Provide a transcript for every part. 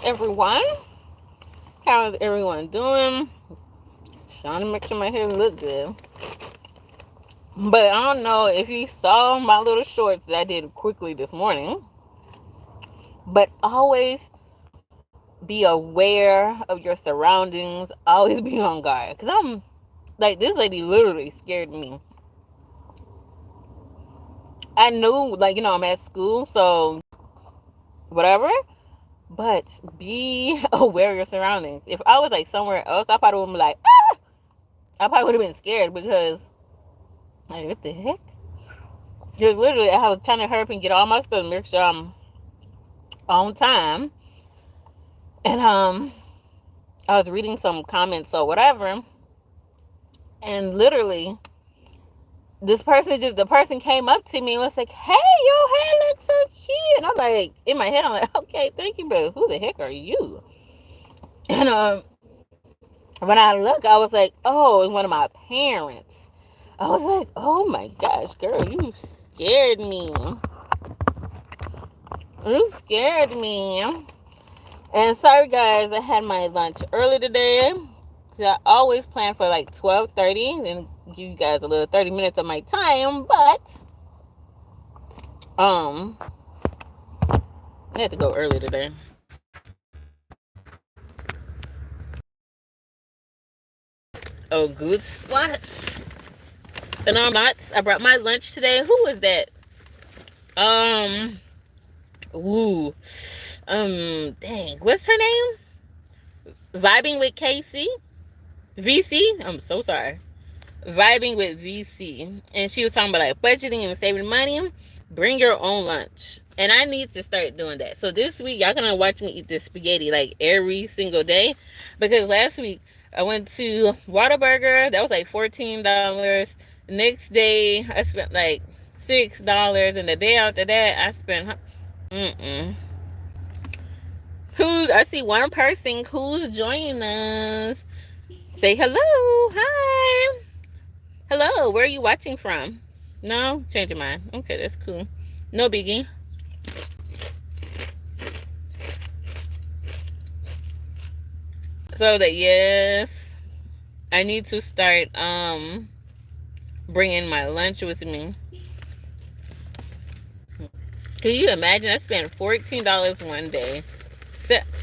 everyone. How is everyone doing? Trying to make sure my hair look good. But I don't know if you saw my little shorts that I did quickly this morning. But always be aware of your surroundings. Always be on guard. Because I'm like, this lady literally scared me. I knew, like, I'm at school, so whatever. But be aware of your surroundings. If I was like somewhere else, I probably would be like, ah! I probably would have been scared because, like, what the heck? Because literally, I was trying to hurry up and get all my stuff, make sure I'm on time. And I was reading some comments or whatever, and literally, the person came up to me and was like, "Hey, your hair looks so cute." And I'm like, in my head, I'm like, "Okay, thank you, but who the heck are you?" And when I look, I was like, "Oh, it's one of my parents." I was like, "Oh my gosh, girl, you scared me. You scared me." And sorry, guys, I had my lunch early today. I always plan for like 12:30 and give you guys a little 30 minutes of my time, but I had to go early today. Oh, good spot. And I'm not. I brought my lunch today. Who was that? Um, ooh, dang, what's her name? Vibing with Casey, VC. I'm so sorry. Vibing with VC, and she was talking about like budgeting and saving money. Bring your own lunch, and I need to start doing that. So this week, y'all gonna watch me eat this spaghetti like every single day, because last week I went to Whataburger. That was like $14. Next day, I spent like $6, and the day after that, I spent. Mm-mm. Who's? I see one person who's joining us. Say hello. Hi. Hello, where are you watching from? No? Change your mind. Okay, that's cool. No biggie. So that, yes, I need to start bringing my lunch with me. Can you imagine? I spent $14 one day,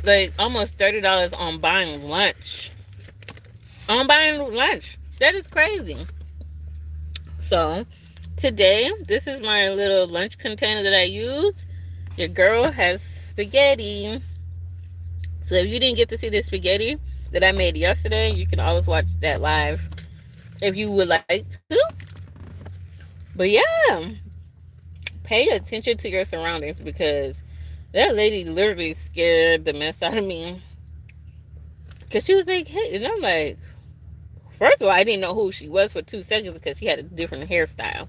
like almost $30 on buying lunch. On buying lunch. That is crazy. So today, this is my little lunch container that I use. Your girl has spaghetti. So if you didn't get to see the spaghetti that I made yesterday, you can always watch that live if you would like to. But yeah, pay attention to your surroundings, because that lady literally scared the mess out of me. Because she was like, hey, and I'm like, first of all, I didn't know who she was for 2 seconds because she had a different hairstyle.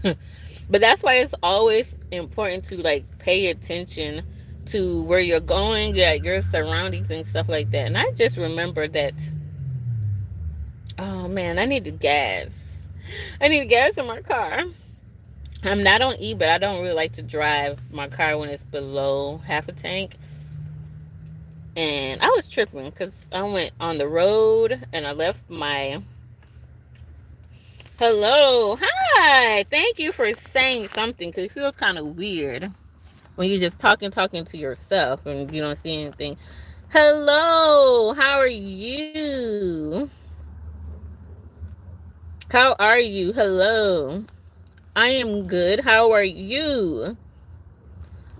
But that's why it's always important to like pay attention to where you're going, your surroundings and stuff like that. And I just remembered that, oh man, I need gas. I need gas in my car. I'm not on E, but I don't really like to drive my car when it's below half a tank. And I was tripping because I went on the road and I left my. Hello, hi. Thank you for saying something, because it feels kind of weird when you're just talking to yourself and you don't see anything. Hello, how are you? How are you? Hello. I am good. How are you?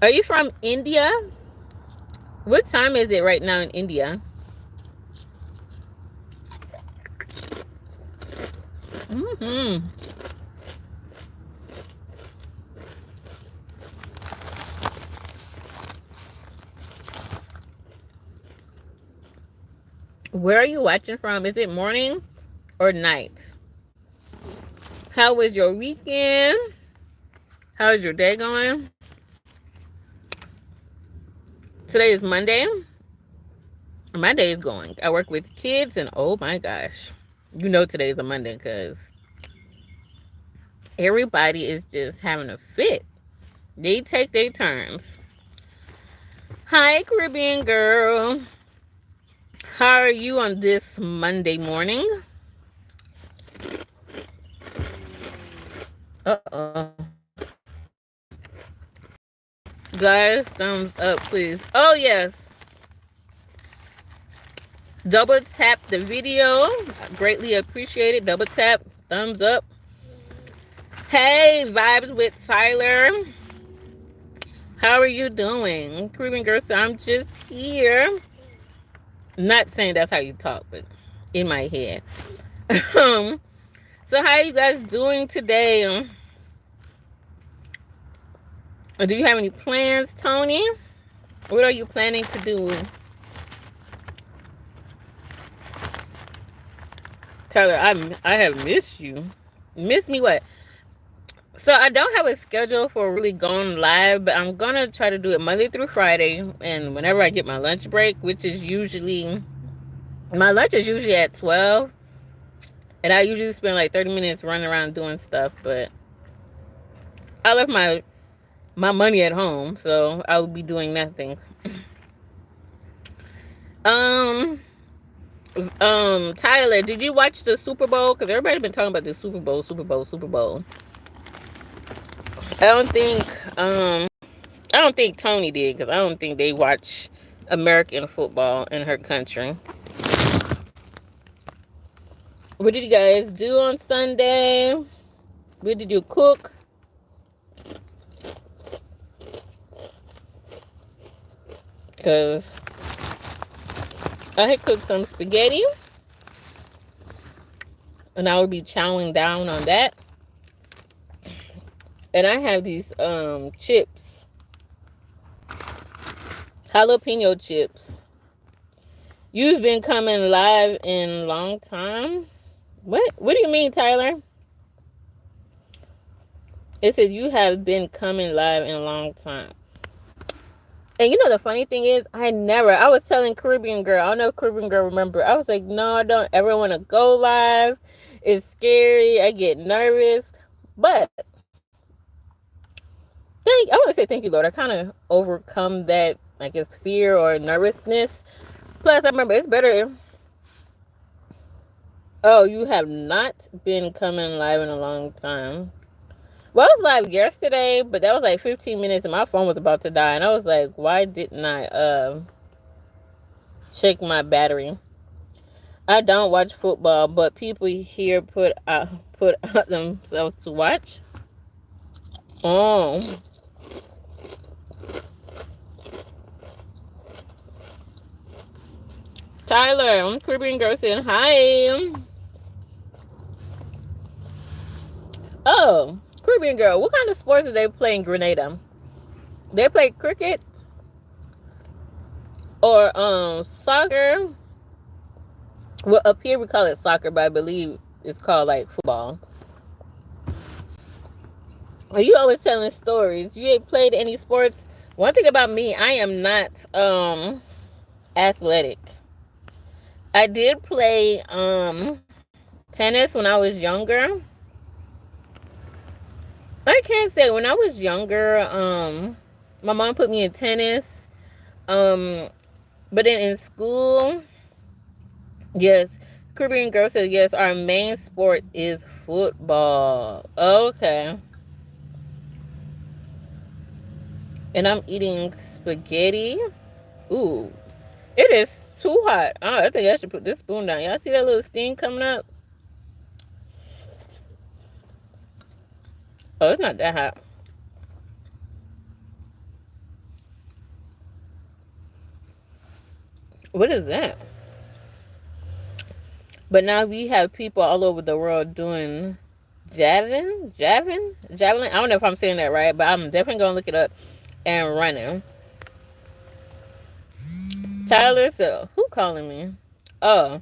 Are you from India? What time is it right now in India? Mm-hmm. Where are you watching from? Is it morning or night? How was your weekend? How's your day going? Today is Monday. My day is going. I work with kids, and oh my gosh. You know today's a Monday because everybody is just having a fit. They take their turns. Hi, Caribbean girl. How are you on this Monday morning? Uh-oh. Guys, thumbs up, please. Oh, yes. Double tap the video. Greatly appreciate it. Double tap. Thumbs up. Hey, Vibes with Tyler. How are you doing? Caribbean girl, so I'm just here. Not saying that's how you talk, but in my head. So how are you guys doing today? Do you have any plans, Tony? What are you planning to do? Tyler, I have missed you. Miss me what? So I don't have a schedule for really going live, but I'm gonna try to do it Monday through Friday, and whenever I get my lunch break, which is usually my lunch is usually at 12, and I usually spend like 30 minutes running around doing stuff. But I left my money at home, so I will be doing nothing. um, Tyler, did you watch the Super Bowl? Because everybody been talking about the Super Bowl, Super Bowl, Super Bowl. I don't think I don't think Tony did, because I don't think they watch American football in her country. What did you guys do on Sunday? What did you cook? Because I had cooked some spaghetti, and I would be chowing down on that. And I have these chips, jalapeno chips. You've been coming live in a long time. What do you mean, Tyler? It says you have been coming live in a long time. And you know the funny thing is, I was telling Caribbean girl, I don't know if Caribbean girl remember, I was like, no, I don't ever want to go live. It's scary. I get nervous. But I want to say thank you, Lord. I kind of overcome that, I guess, fear or nervousness. Plus, I remember it's better. Oh, you have not been coming live in a long time. Well, I was live yesterday, but that was like 15 minutes and my phone was about to die. And I was like, why didn't I check my battery? I don't watch football, but people here put out themselves to watch. Oh. Tyler, I'm Caribbean girl saying hi. Oh, Caribbean girl, what kind of sports do they play in Grenada? They play cricket or soccer. Well, up here we call it soccer, but I believe it's called like football. You always telling stories. You ain't played any sports. One thing about me, I am not athletic. I did play tennis when I was younger. I can't say when I was younger, my mom put me in tennis. But then in school, yes, Caribbean girl said yes, our main sport is football. Okay. And I'm eating spaghetti. Ooh, it is too hot. Oh, I think I should put this spoon down. Y'all see that little steam coming up? Oh, it's not that hot. What is that? But now we have people all over the world doing javelin. I don't know if I'm saying that right, but I'm definitely gonna look it up and running. Tyler said, who calling me? Oh.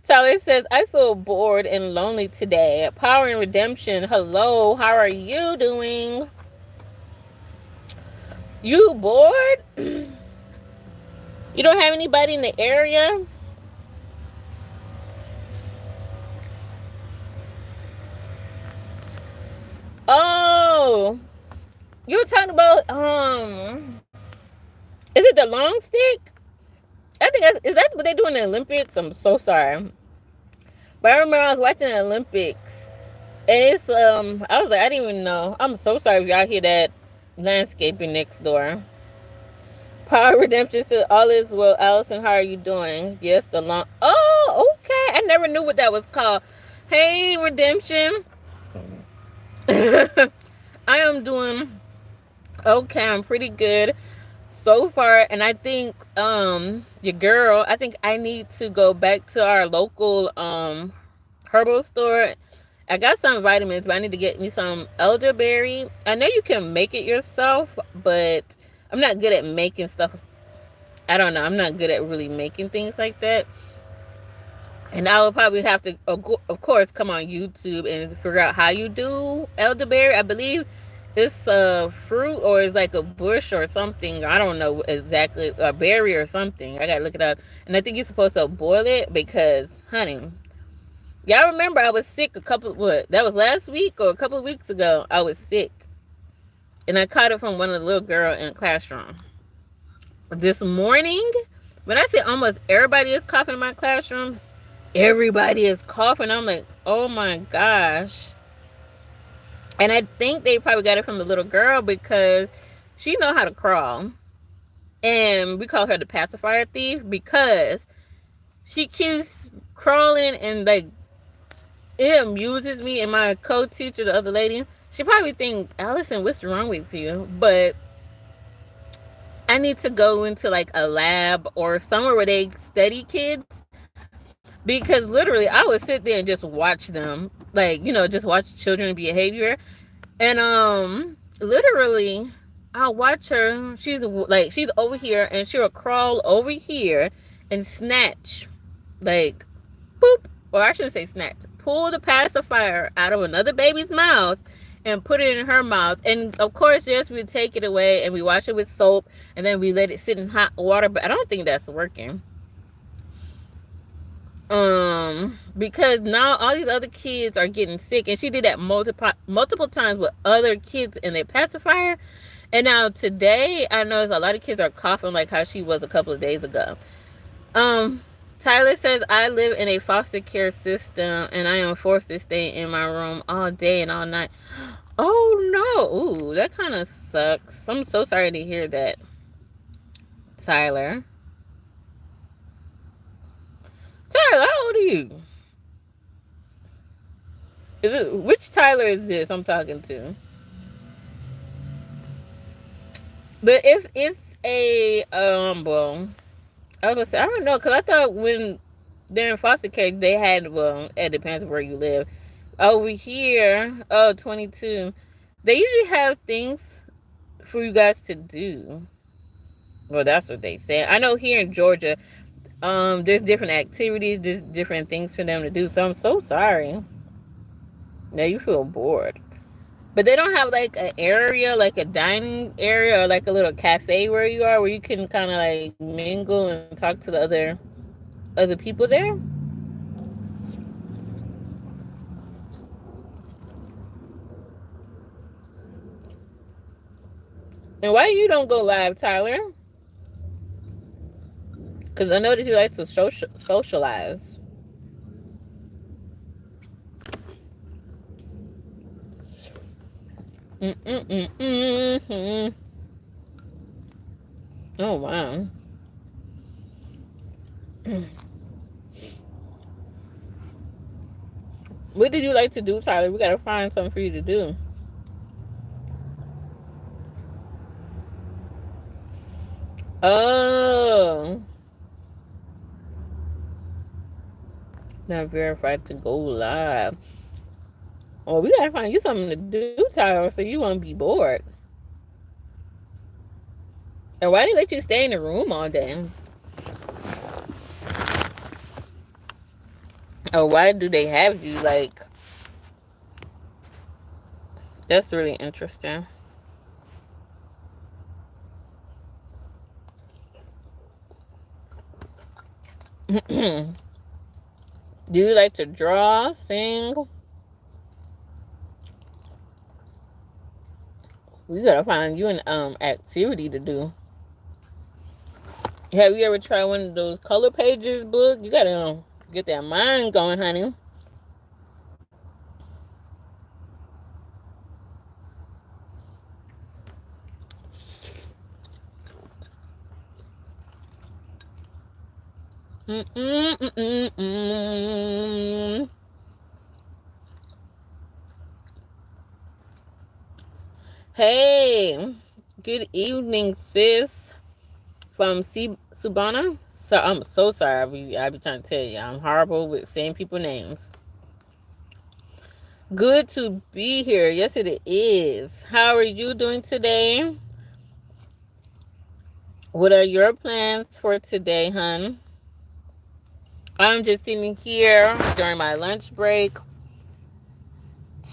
Tyler says, I feel bored and lonely today. Power and Redemption, hello. How are you doing? You bored? You don't have anybody in the area? Oh. You were talking about, Is it the long stick? I think is that what they do in the Olympics? I'm so sorry, but I remember I was watching the Olympics, and it's I was like, I didn't even know. I'm so sorry if y'all hear that landscaping next door. Power Redemption said, all is well. Allison, how are you doing? Yes, the long. Oh, okay. I never knew what that was called. Hey, Redemption. I am doing okay. I'm pretty good so far. And I think, your girl, I think I need to go back to our local, herbal store. I got some vitamins, but I need to get me some elderberry. I know you can make it yourself, but I'm not good at making stuff. I don't know. I'm not good at really making things like that. And I would probably have to, of course, come on YouTube and figure out how you do elderberry. I believe it's a fruit or it's like a bush or something. I don't know exactly, a berry or something. I gotta look it up. And I think you're supposed to boil it because, honey, y'all remember I was sick that was last week or a couple of weeks ago. I was sick. And I caught it from one of the little girls in the classroom. This morning, when I say almost everybody is coughing in my classroom, everybody is coughing. I'm like, oh my gosh. And I think they probably got it from the little girl because she know how to crawl. And we call her the pacifier thief because she keeps crawling, and like it amuses me. And my co-teacher, the other lady, she probably think, Allison, what's wrong with you? But I need to go into like a lab or somewhere where they study kids, because literally I would sit there and just watch them, like, just watch children behavior. And literally I'll watch her. She's over here and she'll crawl over here and snatch, like, boop, or I shouldn't say snatch, pull the pacifier out of another baby's mouth and put it in her mouth. And of course, yes, we take it away and we wash it with soap and then we let it sit in hot water, but I don't think that's working. Because now all these other kids are getting sick, and she did that multiple times with other kids in their pacifier. And now today I noticed a lot of kids are coughing like how she was a couple of days ago. Tyler says, I live in a foster care system and I am forced to stay in my room all day and all night. Oh no. Ooh, that kind of sucks. I'm so sorry to hear that, Tyler. Tyler, how old are you? Which Tyler is this I'm talking to? But if it's a well, I was gonna say, I don't know, because I thought when they're in foster care they had, well, it depends where you live. Over here, 22, they usually have things for you guys to do. Well, that's what they say. I know here in Georgia, there's different activities, there's different things for them to do. So I'm so sorry. Now you feel bored. But they don't have like an area, like a dining area or like a little cafe where you are, where you can kind of like mingle and talk to the other people there. And why you don't go live, Tyler? Because I know that you like to socialize. Mm-mm-mm-mm-hmm. Oh, wow. What did you like to do, Tyler? We got to find something for you to do. Oh. Not verified to go live. Oh, we got to find you something to do, Tyler, so you won't be bored. And why do they let you stay in the room all day? Or why do they have you, like... That's really interesting. Do you like to draw, sing? We gotta find you an activity to do. Have you ever tried one of those color pages book? You gotta get that mind going, honey. Mm-mm-mm-mm-mm. Hey, good evening, sis. From Subana. So I'm so sorry. I be trying to tell you, I'm horrible with saying people names. Good to be here. Yes, it is. How are you doing today? What are your plans for today, hun? I'm just sitting here during my lunch break,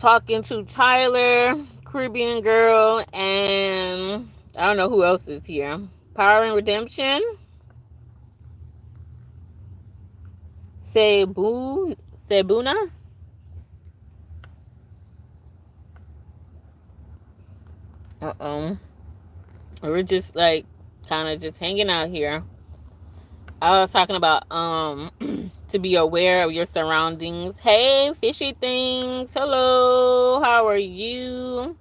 talking to Tyler, Caribbean girl, and I don't know who else is here. Power and Redemption. Sebuna. Uh-oh. We're just like kind of just hanging out here. I was talking about to be aware of your surroundings. Hey, fishy things. Hello. How are you?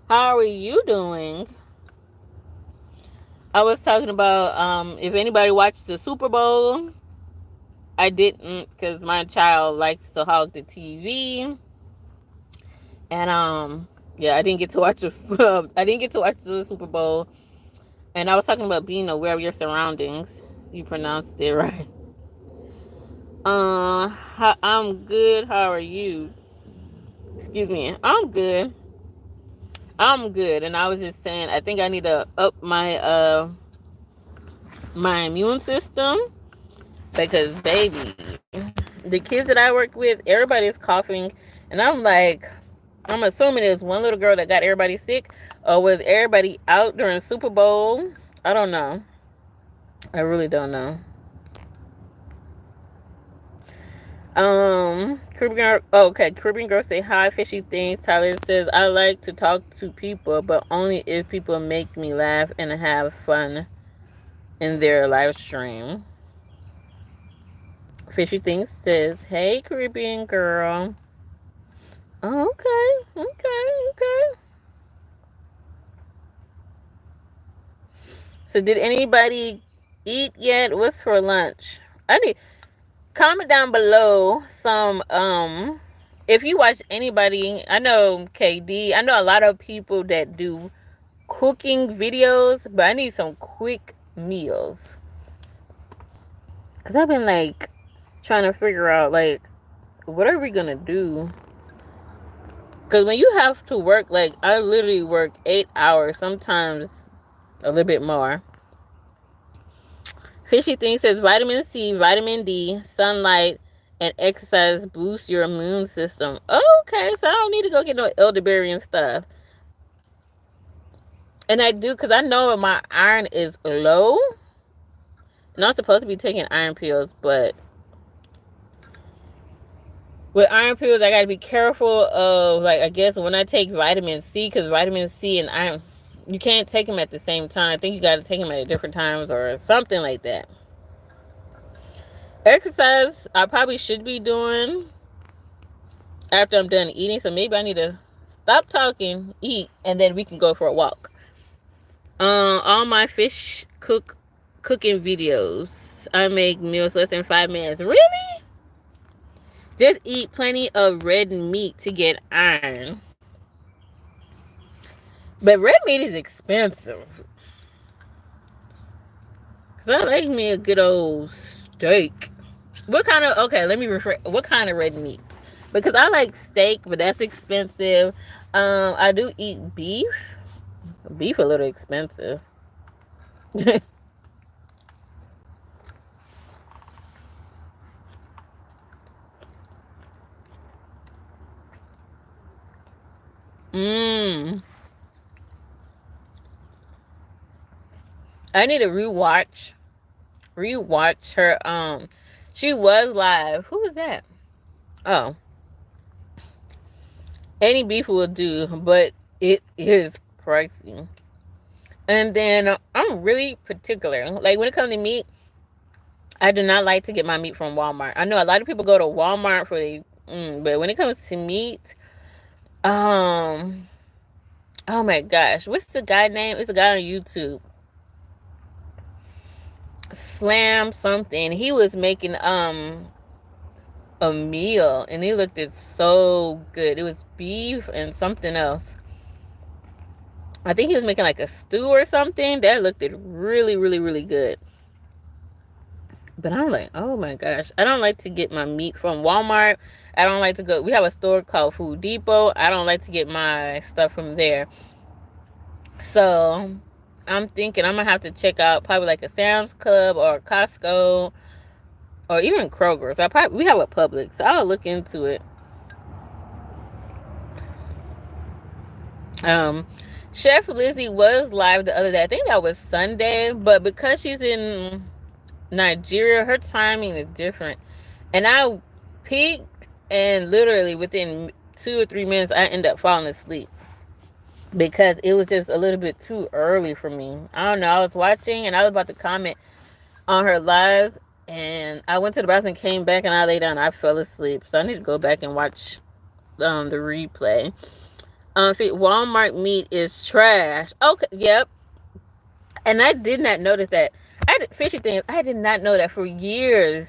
How are you doing? I was talking about if anybody watched the Super Bowl. I didn't because my child likes to hog the TV. And yeah, I didn't get to watch I didn't get to watch the Super Bowl. And I was talking about being aware of your surroundings. You pronounced it right. I'm good. How are you? Excuse me. I'm good. I'm good. And I was just saying, I think I need to up my immune system because, baby, the kids that I work with, everybody's coughing, and I'm assuming there's one little girl that got everybody sick, or was everybody out during Super Bowl? I don't know. I really don't know. Caribbean girl, okay, Caribbean girl say hi, fishy things. Tyler says, I like to talk to people, but only if people make me laugh and have fun in their live stream. Fishy things says, hey, Caribbean girl. Oh, okay. So did anybody eat yet? What's for lunch? I need comment down below some if you watch anybody. I know KD, I know a lot of people that do cooking videos, but I need some quick meals because I've been like trying to figure out like what are we gonna do, because when you have to work, like I literally work 8 hours, sometimes a little bit more. Fishy thing says vitamin C, vitamin D, sunlight, and exercise boost your immune system. Okay, so I don't need to go get no elderberry and stuff. And I do because I know my iron is low. And I'm supposed to be taking iron pills, but with iron pills, I gotta be careful of, like, I guess when I take vitamin C, because vitamin C and iron, you can't take them at the same time. I think you gotta take them at different times or something like that. Exercise, I probably should be doing after I'm done eating, so maybe I need to stop talking, eat, and then we can go for a walk. All my fish cooking videos, I make meals less than 5 minutes. Really? Just eat plenty of red meat to get iron. But red meat is expensive. Cause I like me a good old steak. What kind of, okay, let me rephrase. What kind of red meat? Because I like steak, but that's expensive. I do eat beef. Beef a little expensive. I need to rewatch her. She was live. Who was that? Oh, any beef will do, but it is pricey. And then I'm really particular. Like when it comes to meat, I do not like to get my meat from Walmart. I know a lot of people go to Walmart for but when it comes to meat, um, oh my gosh, what's the guy name? It's a guy on YouTube, Slam something. He was making a meal, and it looked so good. It was beef and something else. I think he was making like a stew or something that looked really, really, really good. But I'm like, oh my gosh, I don't like to get my meat from Walmart. I don't like to go. We have a store called Food Depot. I don't like to get my stuff from there. So I'm thinking I'm gonna have to check out probably like a Sam's Club or Costco or even Kroger's. We have a Publix, so I'll look into it. Um, Chef Lizzie was live the other day. I think that was Sunday, but because she's in Nigeria, her timing is different. And I peaked, and literally within 2 or 3 minutes, I ended up falling asleep because it was just a little bit too early for me. I don't know. I was watching, and I was about to comment on her live, and I went to the bathroom, came back, and I lay down. I fell asleep, so I need to go back and watch the replay. Walmart meat is trash. Okay, yep. And I did not notice that. Fishy things. I did not know that for years.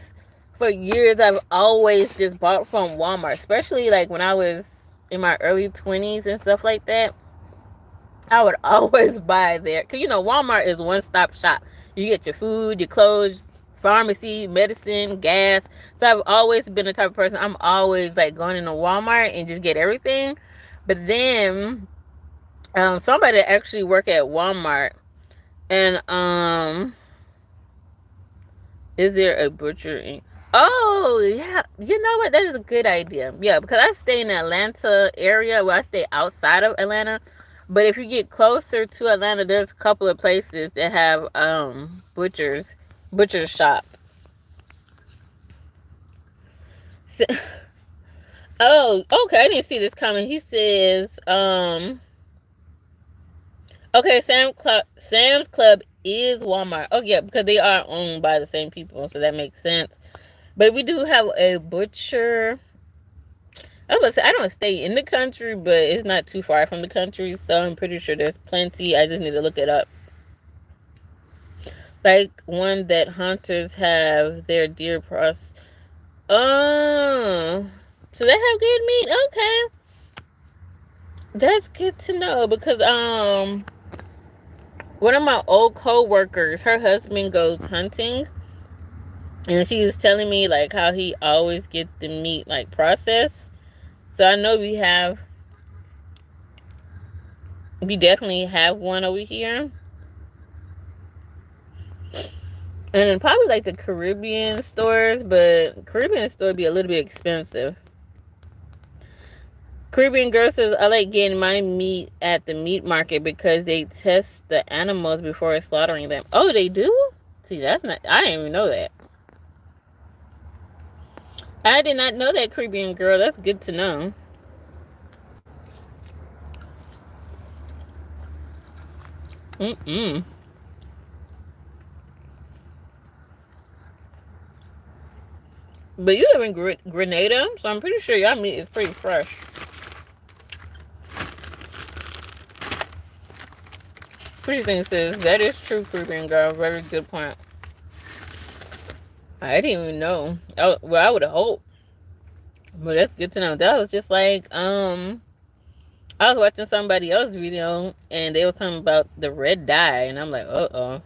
For years, I've always just bought from Walmart, especially like when I was in my early 20s and stuff like that. I would always buy there. Because, Walmart is one-stop shop. You get your food, your clothes, pharmacy, medicine, gas. So I've always been the type of person, I'm always like going into Walmart and just get everything. But then somebody that actually work at Walmart, and is there a butcher? Oh yeah, you know what? That is a good idea. Yeah, because I stay in the Atlanta area. Well, I stay outside of Atlanta, but if you get closer to Atlanta, there's a couple of places that have butcher shop. So, oh, okay. I didn't see this coming. He says, okay, Sam's Club is Walmart. Oh yeah, because they are owned by the same people, so that makes sense. But we do have a butcher. I was about to say, I don't stay in the country, but it's not too far from the country, so I'm pretty sure there's plenty. I just need to look it up. Like one that hunters have their deer processed. Oh, so they have good meat. Okay, that's good to know because one of my old co-workers, her husband goes hunting, and she was telling me like how he always get the meat like processed. So I know we definitely have one over here. And then probably like the Caribbean stores, but Caribbean store be a little bit expensive. Caribbean girl says, I like getting my meat at the meat market because they test the animals before slaughtering them. Oh, they do? See, I didn't even know that. I did not know that, Caribbean girl. That's good to know. Mm-mm. But you live in Grenada, so I'm pretty sure your meat is pretty fresh. Pretty thing says, that is true, Caribbean girl. Very good point. I didn't even know. I would have hoped. But that's good to know. That was just like, I was watching somebody else's video, and they were talking about the red dye, and I'm like, uh-oh.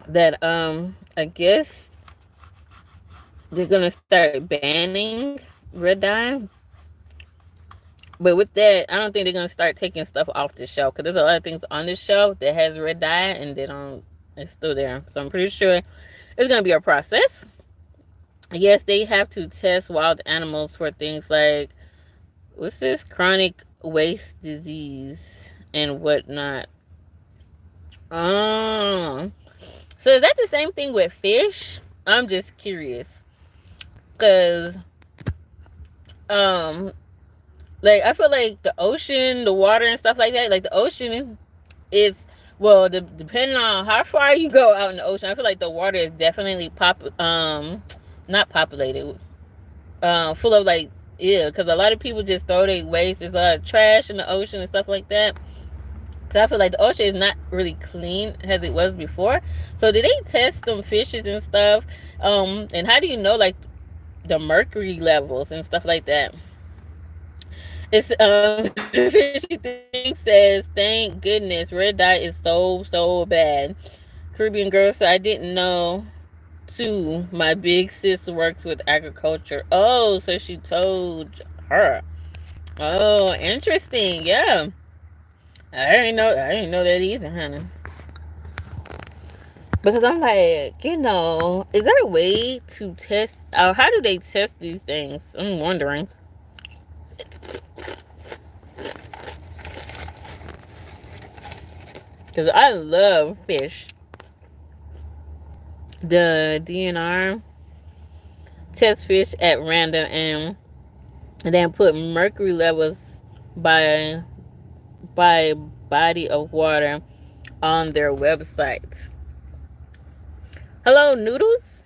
That, I guess they're gonna start banning red dye. But with that, I don't think they're gonna start taking stuff off the shelf, because there's a lot of things on the shelf that has red dye, and it's still there. So I'm pretty sure it's gonna be a process. Yes, they have to test wild animals for things like, what's this, chronic waste disease and whatnot. So is that the same thing with fish? I'm just curious, because like I feel like the ocean, the water and stuff like that, like the ocean it's, well, depending on how far you go out in the ocean, I feel like the water is definitely not populated, full of like, ew, because a lot of people just throw their waste. There's a lot of trash in the ocean and stuff like that. So I feel like the ocean is not really clean as it was before. So did they test them fishes and stuff? And how do you know like the mercury levels and stuff like that? It's fishy thing says, thank goodness red dye is so bad. Caribbean girl said, I didn't know too. My big sis works with agriculture. Oh, so she told her. Oh, interesting. Yeah. I didn't know that either, honey. Because I'm like, is there a way to test, or how do they test these things? I'm wondering. Because I love fish. The DNR test fish at random and then put mercury levels by body of water on their website. Hello, Noodles.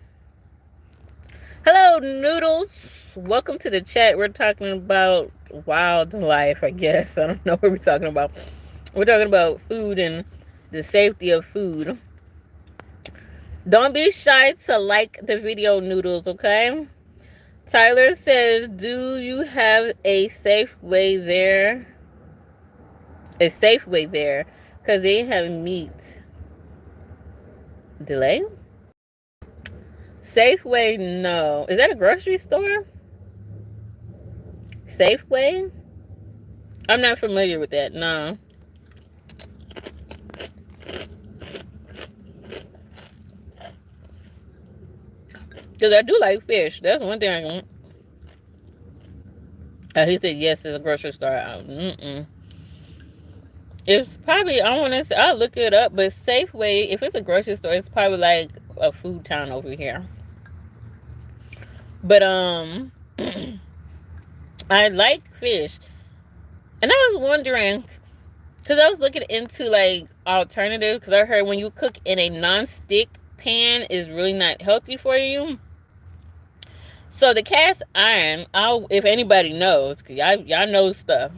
Hello, Noodles. Welcome to the chat. We're talking about wildlife, I guess. I don't know what we're talking about. We're talking about food and the safety of food. Don't be shy to like the video, Noodles, okay? Tyler says, do you have a safe way there? A safe way there? Because they have meat. Delay? Safeway, no. Is that a grocery store? Safeway? I'm not familiar with that, no. Because I do like fish. That's one thing I can... he said, yes, it's a grocery store. It's probably, I want to say, I'll look it up, but Safeway, if it's a grocery store, it's probably like a food town over here. But, I like fish. And I was wondering, because I was looking into like alternatives, because I heard when you cook in a non-stick pan is really not healthy for you. So the cast iron, if anybody knows, because y'all know stuff.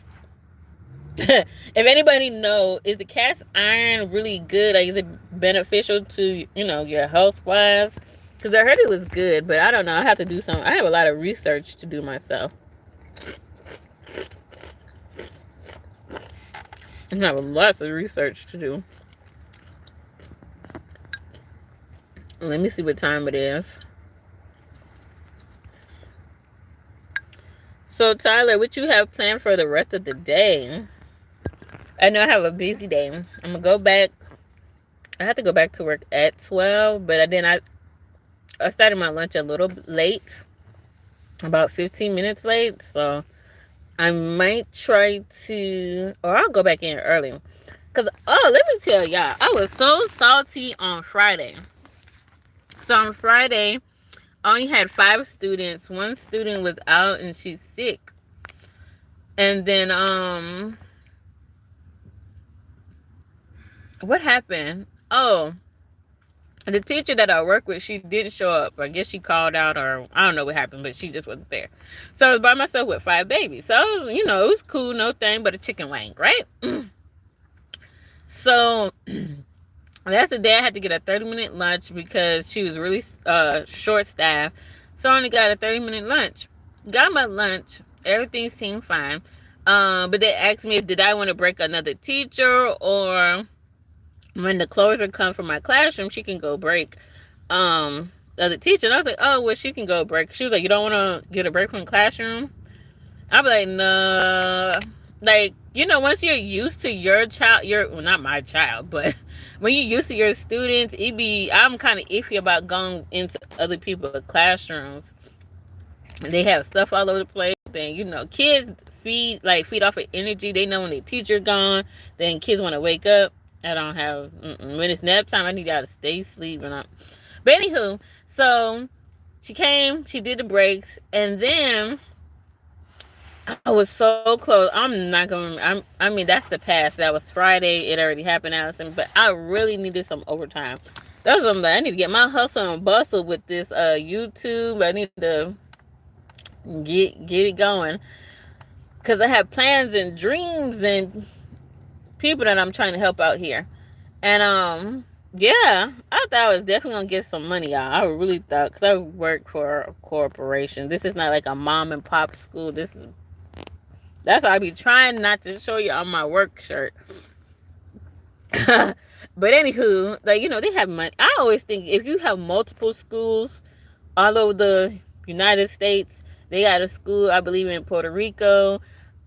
If anybody knows, is the cast iron really good? Like, is it beneficial to, your health wise? Because I heard it was good, but I don't know. I have to do some. I have a lot of research to do myself. I have lots of research to do. Let me see what time it is. So, Tyler, what you have planned for the rest of the day? I know I have a busy day. I'm going to go back. I have to go back to work at 12, but then I started my lunch a little late, about 15 minutes late. So, I might try to, or I'll go back in early. Because, let me tell y'all, I was so salty on Friday. So, on Friday, I only had 5 students. One student was out and she's sick. And then, what happened? Oh, the teacher that I work with, she didn't show up. I guess she called out, or I don't know what happened, but she just wasn't there. So I was by myself with 5 babies. So, it was cool, no thing but a chicken wing, right? So that's the day I had to get a 30-minute lunch because she was really short-staffed. So I only got a 30-minute lunch. Got my lunch. Everything seemed fine. But they asked me if did I want to break another teacher, or when the closer come from my classroom, she can go break the other teacher. And I was like, oh, well, she can go break. She was like, you don't want to get a break from the classroom? I'd be like, no. Like, once you're used to your child, well, not my child, but when you're used to your students, I'm kind of iffy about going into other people's classrooms. They have stuff all over the place. And, kids feed off of energy. They know when their teacher gone, then kids want to wake up. I don't have, when it's nap time, I need y'all to stay asleep. But anywho, so she came, she did the breaks, and then I was so close. I'm not gonna. I mean, that's the past. That was Friday. It already happened, Allison. But I really needed some overtime. That's what I'm like. I need to get my hustle and bustle with this YouTube. I need to get it going because I have plans and dreams and people that I'm trying to help out here. And yeah, I thought I was definitely gonna get some money, y'all. I really thought, because I work for a corporation. This is not like a mom and pop school. This is That's why I be trying not to show you on my work shirt. But anywho, like, they have money. I always think if you have multiple schools all over the United States, they got a school, I believe, in Puerto Rico,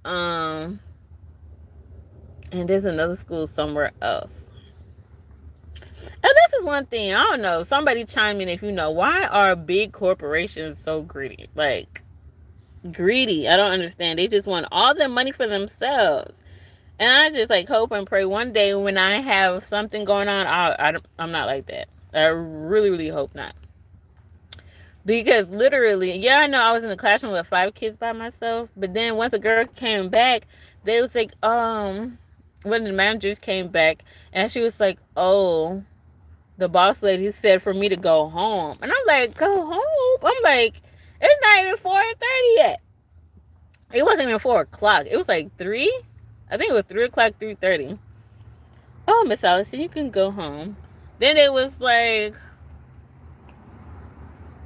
and there's another school somewhere else. And this is one thing, I don't know. Somebody chime in if you know, why are big corporations so greedy? Like, greedy. I don't understand. They just want all the money for themselves. And I just like hope and pray one day when I have something going on, I'm not like that. I really, really hope not. Because literally, yeah, I know I was in the classroom with 5 kids by myself. But then once the girl came back, they was like, when the managers came back, and she was like, oh, the boss lady said for me to go home. And I'm like, go home? I'm like, it's not even 4:30 yet. It wasn't even 4 o'clock. It was like 3. I think it was 3 o'clock, 3:30. Oh, Miss Allison, you can go home. Then it was like,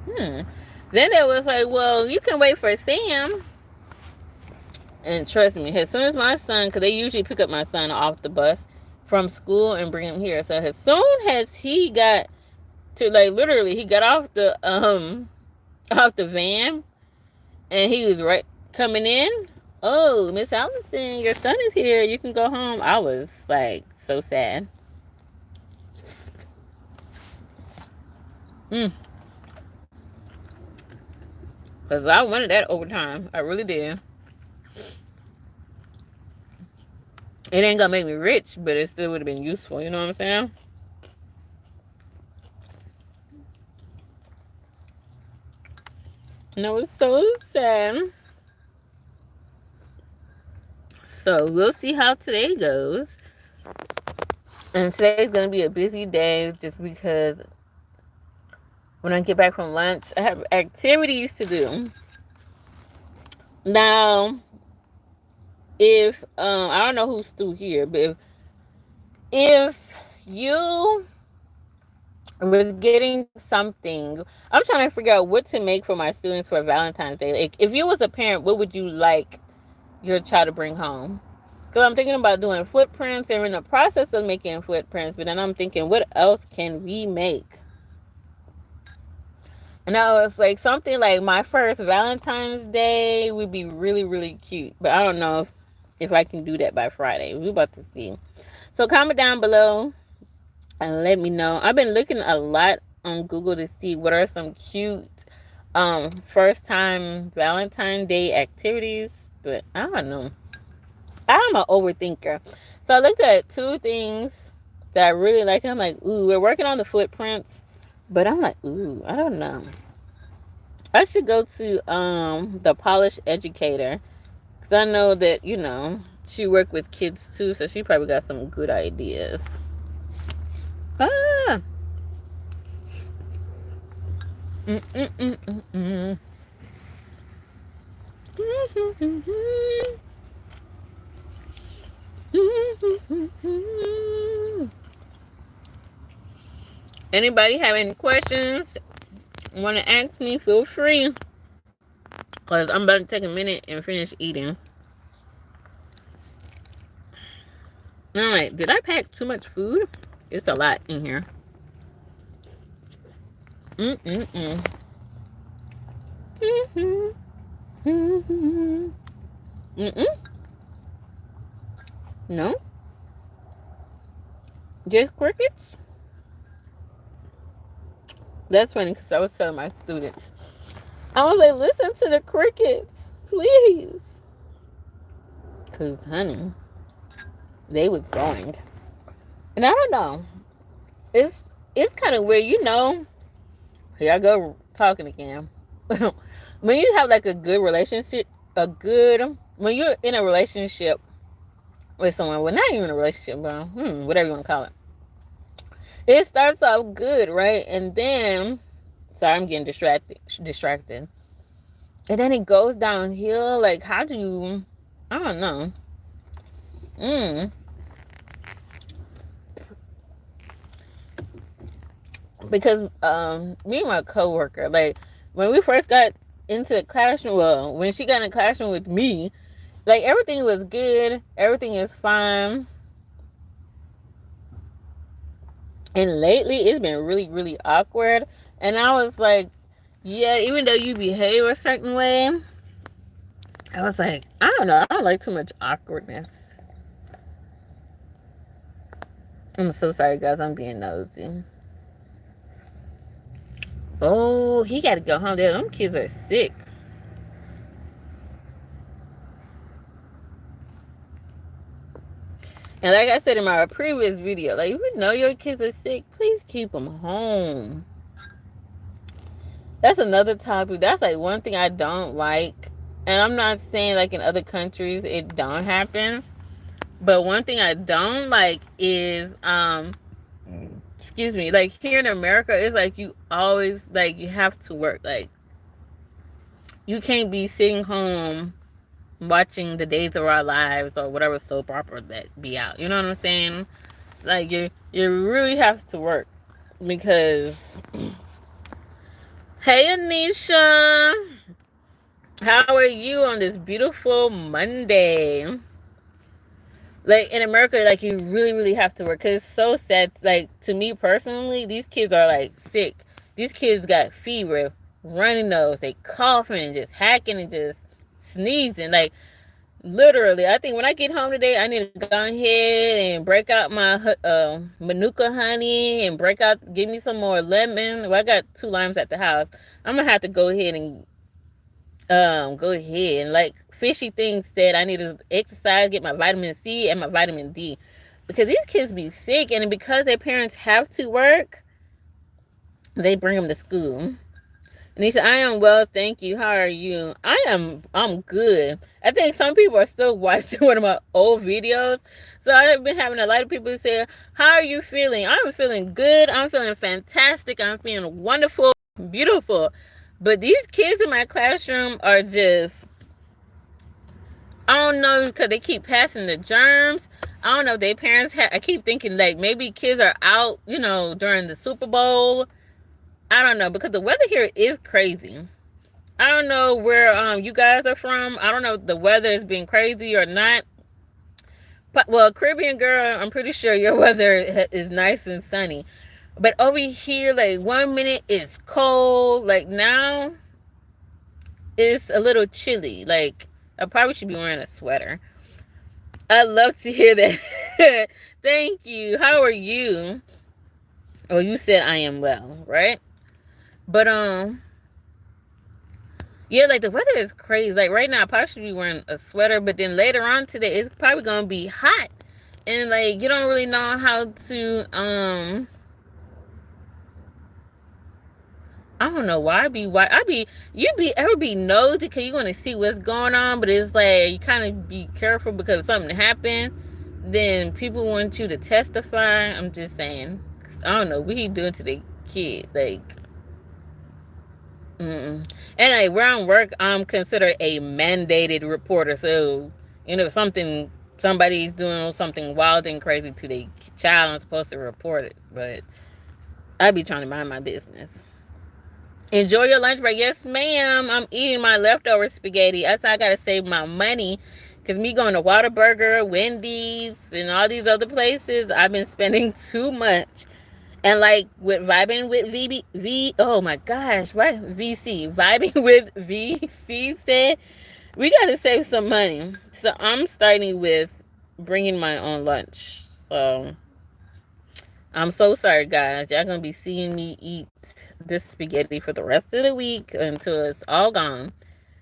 Then it was like, well, you can wait for Sam. And trust me, as soon as my son, because they usually pick up my son off the bus from school and bring him here. So as soon as he got to, like, literally, he got off the van, and he was right coming in. Oh, Miss Allison, your son is here. You can go home. I was like so sad. Because I wanted that overtime. I really did. It ain't gonna make me rich, but it still would have been useful. You know what I'm saying? And I was so sad. So we'll see how today goes. And today's gonna be a busy day just because when I get back from lunch, I have activities to do. Now, if I don't know who's through here, but if you was getting something, I'm trying to figure out what to make for my students for Valentine's Day. Like, if you was a parent, what would you like your child to bring home? Because I'm thinking about doing footprints, and we're in the process of making footprints, but then I'm thinking, what else can we make? And I was like, something like my first Valentine's Day would be really, really cute. But I don't know if I can do that by Friday. We're about to see. So comment down below and let me know. I've been looking a lot on Google to see what are some cute first time Valentine's Day activities. But I don't know. I'm an overthinker. So I looked at 2 things that I really like. I'm like, ooh, we're working on the footprints. But I'm like, ooh, I don't know. I should go to the Polish Educator. Because I know that, she worked with kids too. So she probably got some good ideas. Ah! Anybody have any questions? Want to ask me? Feel free. Because I'm about to take a minute and finish eating. Alright, did I pack too much food? It's a lot in here. No? Just crickets? That's funny because I was telling my students. I was like, listen to the crickets, please. Because, honey, they was going. And I don't know. It's kind of weird, Here I go talking again. When you have like a good relationship a good, when you're in a relationship with someone, well, not even a relationship, but whatever you want to call it. It starts off good, right? And then, sorry, I'm getting distracted. And then it goes downhill. Like, how do you, I don't know. Because me and my coworker, like, when we first got into the classroom, well, when she got in the classroom with me, like, everything was good, everything is fine. And lately it's been really, really awkward. And I was like, yeah, even though you behave a certain way, I was like, I don't know, I don't like too much awkwardness. I'm so sorry, guys, I'm being nosy. Oh, he got to go home. Them kids are sick. And like I said in my previous video, like, if you know your kids are sick, please keep them home. That's another topic. That's like one thing I don't like. And I'm not saying like in other countries it don't happen. But one thing I don't like is excuse me, like here in America, it's like you always, like, you have to work. Like, you can't be sitting home watching the Days of Our Lives or whatever soap opera that be out. You know what I'm saying? Like, you really have to work because. Hey, Anisha, how are you on this beautiful Monday? Like, in America, like, you really, really have to work because it's so sad. Like, to me personally, these kids are like sick. These kids got fever, runny nose, they coughing and just hacking and just sneezing. Like, literally, I think when I get home today, I need to go ahead and break out my Manuka honey and give me some more lemon. Well, I got 2 limes at the house. I'm gonna have to go ahead and like Fishy Things said, I need to exercise, get my vitamin C and my vitamin D, because these kids be sick, and because their parents have to work, they bring them to school. Anisha, I am well, thank you. How are you? I'm good. I think some people are still watching one of my old videos. So I've been having a lot of people say, how are you feeling? I'm feeling good. I'm feeling fantastic. I'm feeling wonderful, beautiful. But these kids in my classroom are just, I don't know, because they keep passing the germs. I don't know if their parents I keep thinking like maybe kids are out, during the Super Bowl. I don't know, because the weather here is crazy. I don't know where you guys are from. I don't know if the weather is being crazy or not. But, well, Caribbean girl, I'm pretty sure your weather is nice and sunny. But over here, like, 1 minute it's cold. Like, now it's a little chilly. Like, I probably should be wearing a sweater. I love to hear that. Thank you. How are you? Oh, you said I am well, right? But yeah, like, the weather is crazy. Like, right now I probably should be wearing a sweater, but then later on today it's probably gonna be hot, and like, you don't really know how to I don't know why you ever be nosy because you want to see what's going on, but it's like you kind of be careful because something happened, then people want you to testify. I'm just saying, I don't know what he doing to the kid, like. And like, where I work, I'm considered a mandated reporter. So, somebody's doing something wild and crazy to their child, I'm supposed to report it. But I be trying to mind my business. Enjoy your lunch break. Yes, ma'am. I'm eating my leftover spaghetti. That's how I gotta save my money. Because me going to Whataburger, Wendy's, and all these other places, I've been spending too much. And like, with vibing with oh my gosh, right? VC. Vibing with VC said, we gotta save some money. So I'm starting with bringing my own lunch. So I'm so sorry, guys. Y'all gonna be seeing me eat this spaghetti for the rest of the week until it's all gone.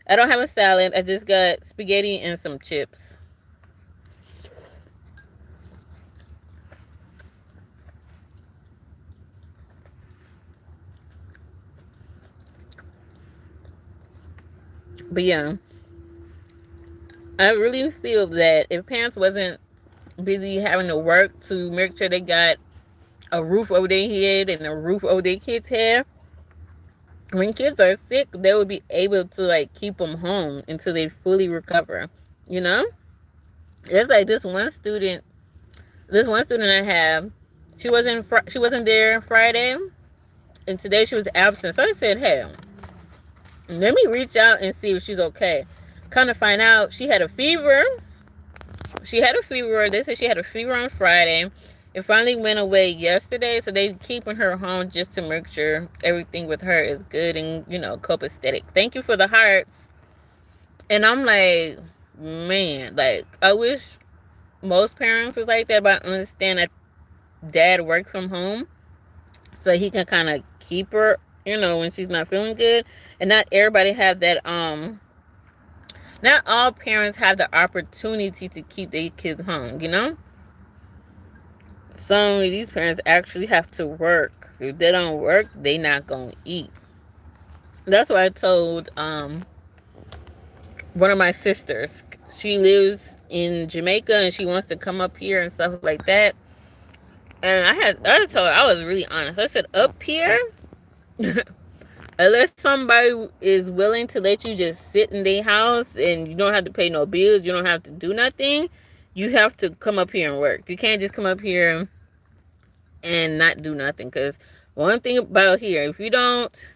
I don't have a salad. I just got spaghetti and some chips. But yeah, I really feel that if parents wasn't busy having to work to make sure they got a roof over their head and a roof over their kids' head, when kids are sick, they would be able to like keep them home until they fully recover. You know, it's like this one student I have, she wasn't there Friday, and today she was absent. So I said, hey, let me reach out and see if she's okay. Kind of find out she had a fever. She had a fever. They said she had a fever on Friday. It finally went away yesterday, so they keeping her home just to make sure everything with her is good and, copacetic. Thank you for the hearts. And I'm like, man, like, I wish most parents was like that, but I understand that dad works from home, so he can kind of keep her, when she's not feeling good. And not everybody have that, not all parents have the opportunity to keep their kids home. Some of these parents actually have to work. If they don't work, they not gonna eat. That's what I told one of my sisters. She lives in Jamaica and she wants to come up here and stuff like that. And I told her, I was really honest. I said, up here, unless somebody is willing to let you just sit in their house and you don't have to pay no bills, you don't have to do nothing, you have to come up here and work. You can't just come up here and not do nothing. Because one thing about here, if you don't,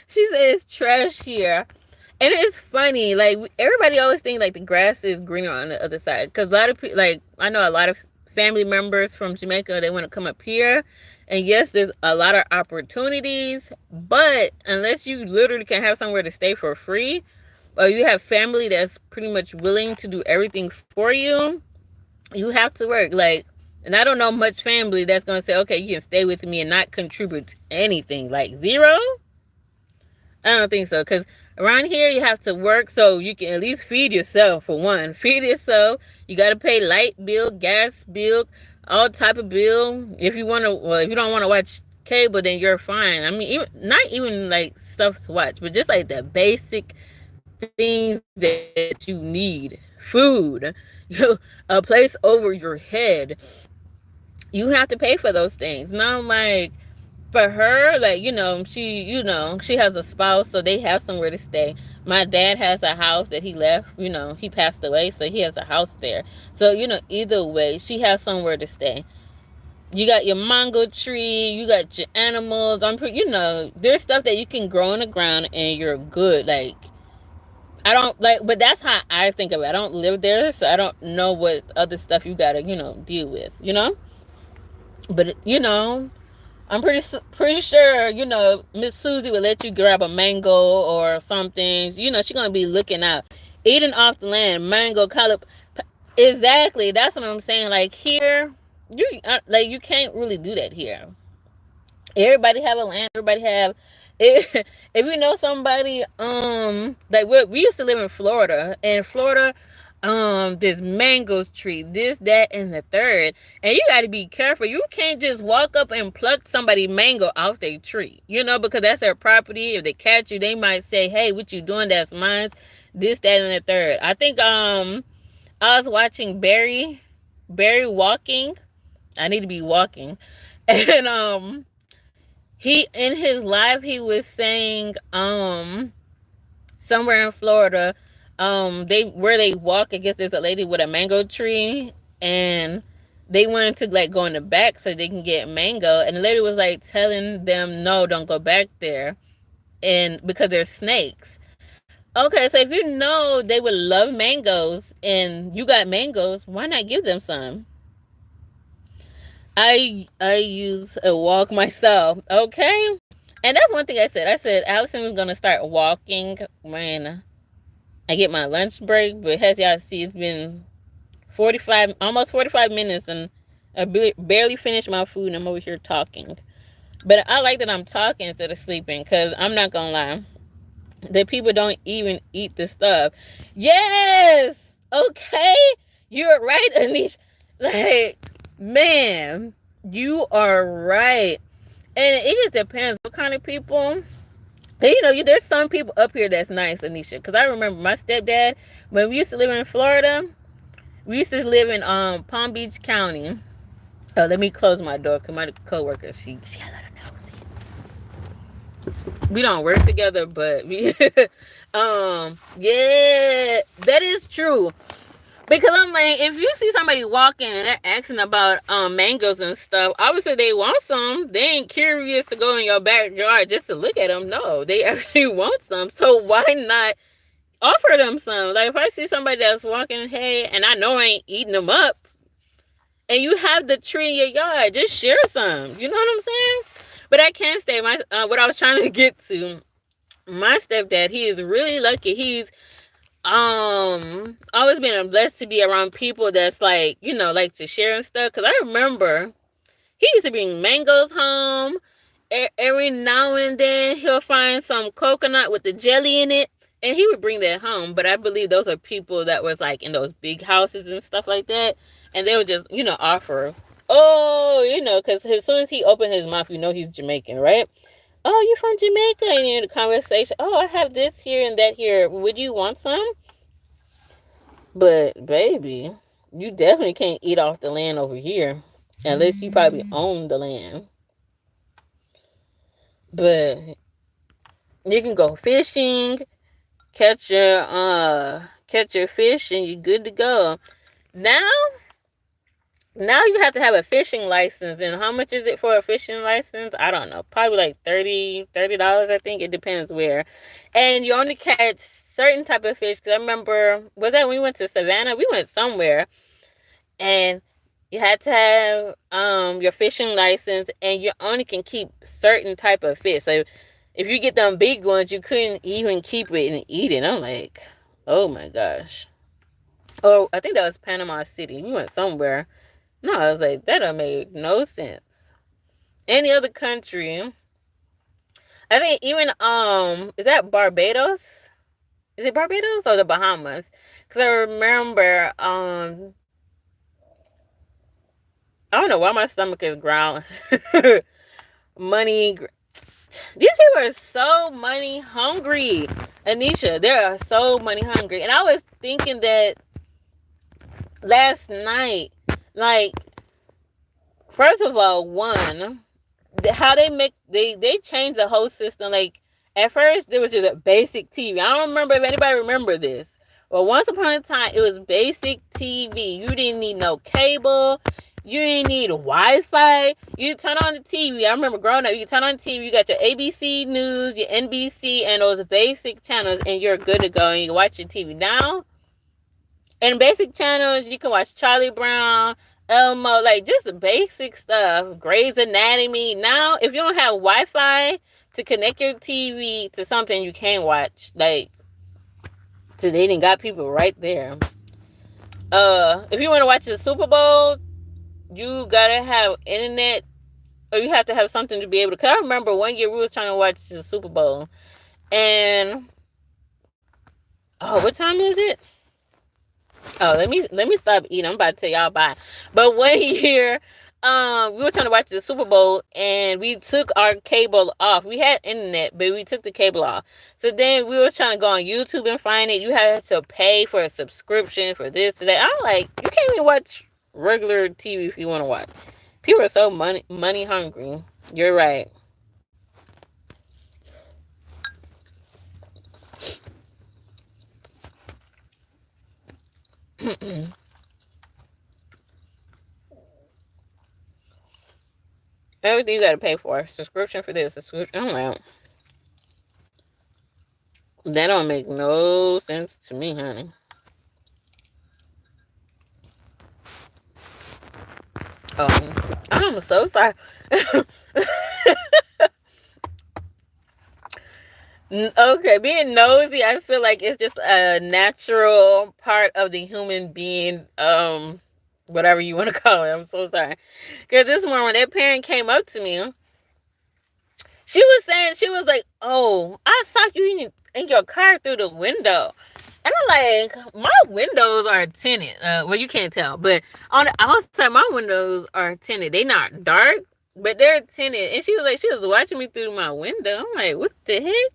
she says trash here. And it's funny, like, everybody always think like the grass is greener on the other side. Because a lot of people, like, I know a lot of family members from Jamaica, they want to come up here. And yes, there's a lot of opportunities, but unless you literally can have somewhere to stay for free, or you have family that's pretty much willing to do everything for you, you have to work. Like, and I don't know much family that's going to say, okay, you can stay with me and not contribute anything. Like, zero? I don't think so. Because around here, you have to work so you can at least feed yourself, for one. Feed yourself. You got to pay light bill, gas bill, all type of bill. If you don't want to watch cable, then you're fine. I mean, not even like stuff to watch, but just like the basic things that you need. Food, a place over your head. You have to pay for those things. And I'm like, for her, like, she has a spouse, so they have somewhere to stay. My dad has a house that he left, he passed away, so he has a house there. So, either way, she has somewhere to stay. You got your mango tree, you got your animals. There's stuff that you can grow in the ground and you're good. Like, I don't like, but that's how I think of it. I don't live there, so I don't know what other stuff you gotta, deal with. But I'm pretty sure, Miss Susie would let you grab a mango or something. She's gonna be looking out, eating off the land, mango, collard. Exactly, that's what I'm saying. Like, here, you can't really do that here. Everybody have a land. Everybody have. If you know somebody, like we used to live in Florida. And Florida, there's mangoes tree, this, that, and the third. And you got to be careful. You can't just walk up and pluck somebody mango off their tree, because that's their property. If they catch you, they might say, "Hey, what you doing? That's mine." This, that, and the third. I think I was watching Barry walking. I need to be walking, and he, in his live, he was saying, somewhere in Florida, where they walk, I guess there's a lady with a mango tree, and they wanted to like go in the back so they can get mango, and the lady was like telling them, no, don't go back there, and because there's snakes. Okay, so if you know they would love mangoes and you got mangoes, why not give them some? I use a walk myself, okay? And that's one thing I said. I said Allison was gonna start walking when I get my lunch break, but as y'all see, it's been almost 45 minutes, and I barely finished my food, and I'm over here talking. But I like that I'm talking instead of sleeping, because I'm not gonna lie, that people don't even eat the stuff. Yes! Okay? You're right, Anish. Like, man, you are right. And it just depends what kind of people. And, there's some people up here that's nice, Anisha. Because I remember my stepdad, when we used to live in Florida, we used to live in Palm Beach County. Oh, let me close my door because my coworker, she a little nosy. We don't work together, but we yeah, that is true. Because I'm like, if you see somebody walking and they're asking about mangoes and stuff, obviously they want some. They ain't curious to go in your backyard just to look at them. No, they actually want some. So why not offer them some? Like, if I see somebody that's walking, hey, and I know I ain't eating them up, and you have the tree in your yard, just share some. You know what I'm saying? But I can't say what I was trying to get to. My stepdad, he is really lucky. He's always been blessed to be around people that's like, like to share and stuff. Because I remember he used to bring mangoes home. Every now and then he'll find some coconut with the jelly in it, and he would bring that home. But I believe those are people that was like in those big houses and stuff like that, and they would just offer. Oh, because as soon as he opened his mouth, he's Jamaican, right? Oh, you're from Jamaica, and the conversation. Oh, I have this here and that here. Would you want some? But baby, you definitely can't eat off the land over here, unless you probably own the land. But you can go fishing, catch your fish, and you're good to go. Now you have to have a fishing license, and how much is it for a fishing license? I don't know, probably like $30. I think it depends where, and you only catch certain type of fish. Because I remember, was that when we went to Savannah? We went somewhere, and you had to have your fishing license, and you only can keep certain type of fish. So if you get them big ones, you couldn't even keep it and eat it. I'm like, oh my gosh. Oh, I think that was Panama City. We went somewhere. No, I was like, that don't make no sense. Any other country, I think even is that Barbados? Is it Barbados or the Bahamas? Because I remember I don't know why my stomach is growling. Money. These people are so money hungry, Anisha. They are so money hungry, and I was thinking that last night. Like, first of all, how they changed the whole system. Like, at first there was just a basic TV. I don't remember if anybody remember this. But once upon a time, it was basic TV. You didn't need no cable. You didn't need Wi-Fi. You turn on the TV. I remember growing up, you turn on the TV, you got your ABC News, your NBC, and those basic channels, and you're good to go, and you can watch your TV. Now, in basic channels, you can watch Charlie Brown, Elmo, like just basic stuff, Grey's Anatomy. Now, if you don't have Wi-Fi to connect your TV to something, you can't watch. Like, so they done got people right there. If you want to watch the Super Bowl, you gotta have internet, or you have to have something to be able to. Cause I remember one year we was trying to watch the Super Bowl, and what time is it? Oh, let me stop eating. I'm about to tell y'all bye. But one year, we were trying to watch the Super Bowl, and we took our cable off. We had internet, but we took the cable off. So then we were trying to go on YouTube and find it. You had to pay for a subscription for this, that. I'm like, you can't even watch regular TV if you want to watch. People are so money hungry. You're right. Everything you gotta pay for. Subscription for this, subscription. I'm like, that don't make no sense to me, honey. I'm so sorry. Okay, being nosy, I feel like it's just a natural part of the human being, whatever you want to call it. I'm so sorry. Because this morning, when that parent came up to me, she was like, oh, I saw you in your car through the window. And I'm like, my windows are tinted. Well, you can't tell, but on the outside, my windows are tinted. They not dark, but they're tinted. And she was watching me through my window. I'm like, what the heck?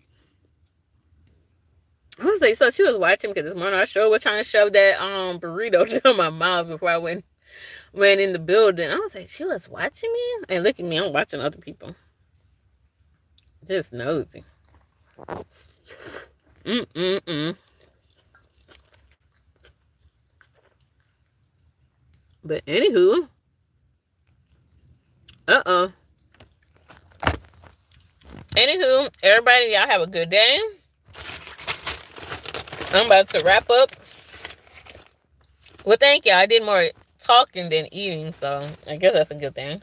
I was like, so she was watching because this morning I sure was trying to shove that burrito to my mouth before I went in the building. I was like, she was watching me? And look at me, I'm watching other people. Just nosy. But anywho, anywho, everybody, y'all have a good day. I'm about to wrap up. Well, thank y'all. I did more talking than eating, so I guess that's a good thing.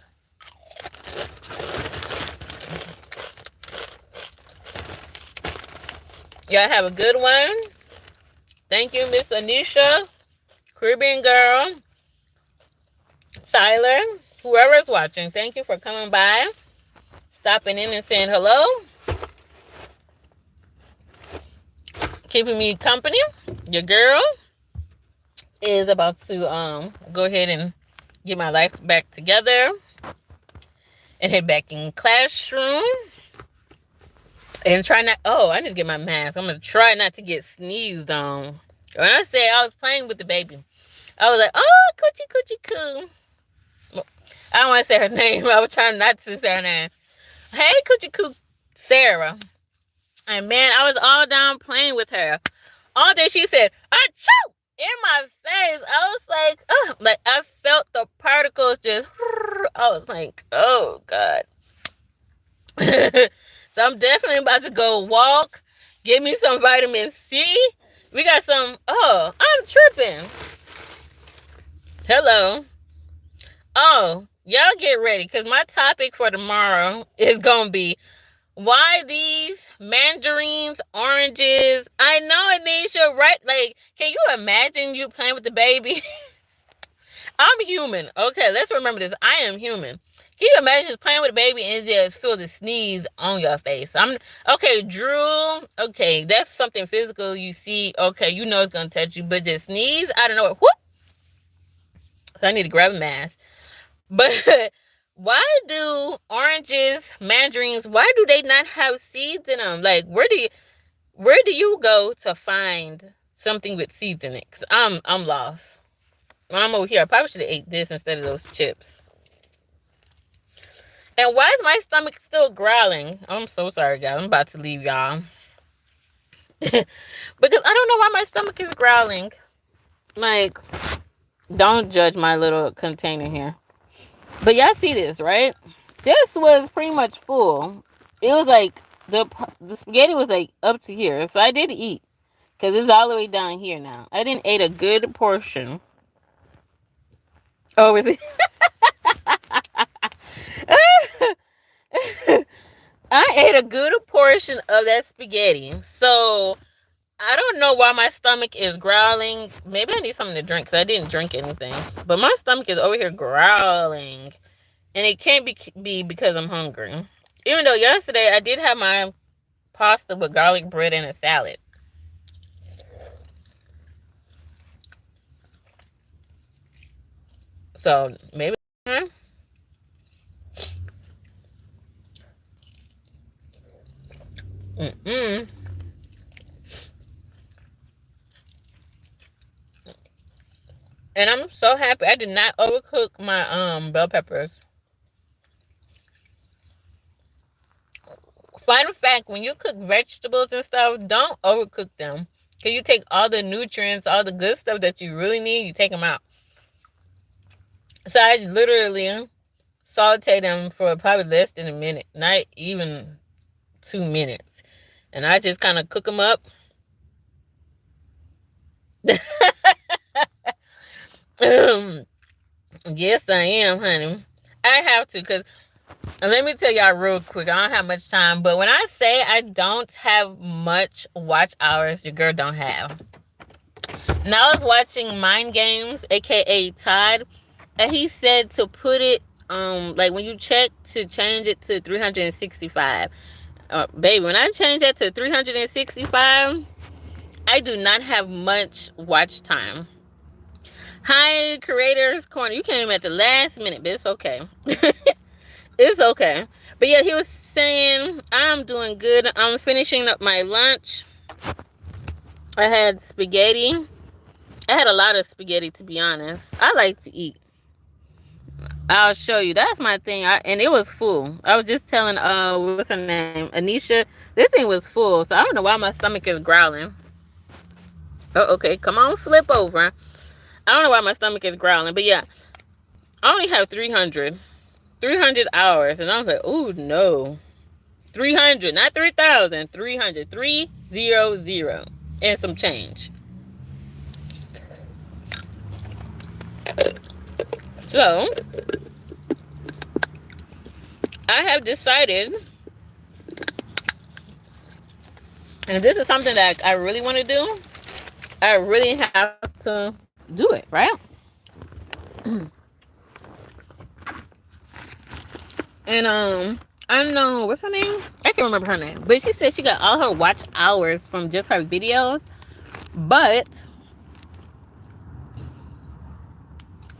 Y'all have a good one. Thank you, Miss Anisha, Caribbean Girl, Tyler, whoever is watching. Thank you for coming by, stopping in and saying hello, keeping me company. Your girl is about to go ahead and get my life back together and head back in classroom and try not. Oh, I need to get my mask. I'm gonna try not to get sneezed on. When I say I was playing with the baby, I was like, oh, coochie coo. I don't want to say her name. I was trying not to say her name. Hey, coochie coo, Sarah. And man, I was all down playing with her. All day she said, achoo! In my face. I was like, oh, like I felt the particles just. I was like, oh God. So I'm definitely about to go walk, get me some vitamin C. We got some. Oh, I'm tripping. Hello. Oh, y'all get ready, because my topic for tomorrow is gonna be why these mandarins, oranges. I know, Anisha, right? Like, can you imagine you playing with the baby? I'm human. Okay, let's remember this. I am human. Can you imagine just playing with a baby and just feel the sneeze on your face? Okay, drool. Okay, that's something physical you see. Okay, you know it's gonna touch you, but just sneeze, I don't know. Whoop. So I need to grab a mask. But why do oranges, mandarins, why do they not have seeds in them? Like, where do you go to find something with seeds in it? Cause I'm lost. I'm over here. I probably should have ate this instead of those chips. And why is my stomach still growling? I'm so sorry, guys. I'm about to leave y'all. Because I don't know why my stomach is growling. Like, don't judge my little container here. But y'all see this, right? This was pretty much full. It was like, the spaghetti was like up to here. So I did eat. Because it's all the way down here now. I didn't eat a good portion. Oh, is it? I ate a good portion of that spaghetti. So I don't know why my stomach is growling. Maybe I need something to drink because I didn't drink anything. But my stomach is over here growling. And it can't be because I'm hungry. Even though yesterday I did have my pasta with garlic bread and a salad. So maybe. And I'm so happy I did not overcook my bell peppers. Fun fact, when you cook vegetables and stuff, don't overcook them. Because you take all the nutrients, all the good stuff that you really need, you take them out. So I literally saute them for probably less than a minute. Not even 2 minutes. And I just kind of cook them up. Yes, I am, honey. I have to, because let me tell y'all real quick. I don't have much time, but when I say I don't have much watch hours, your girl don't have. Now I was watching Mind Games, aka Todd, and he said to put it like when you check, to change it to 365. Baby, when I change that to 365, I do not have much watch time. Hi, Creators Corner. You came at the last minute, but it's okay. It's okay. But yeah, he was saying, I'm doing good. I'm finishing up my lunch. I had spaghetti. I had a lot of spaghetti, to be honest. I like to eat. I'll show you. That's my thing. And it was full. I was just telling what's her name? Anisha. This thing was full. So I don't know why my stomach is growling. Oh, okay. Come on, flip over. I don't know why my stomach is growling. But yeah. I only have 300 hours. And I was like, oh no. 300, not 3,000. 300. 300. And some change. So I have decided, and this is something that I really want to do. I really have to do it, right? And I don't know what's her name. I can't remember her name, but she said she got all her watch hours from just her videos. But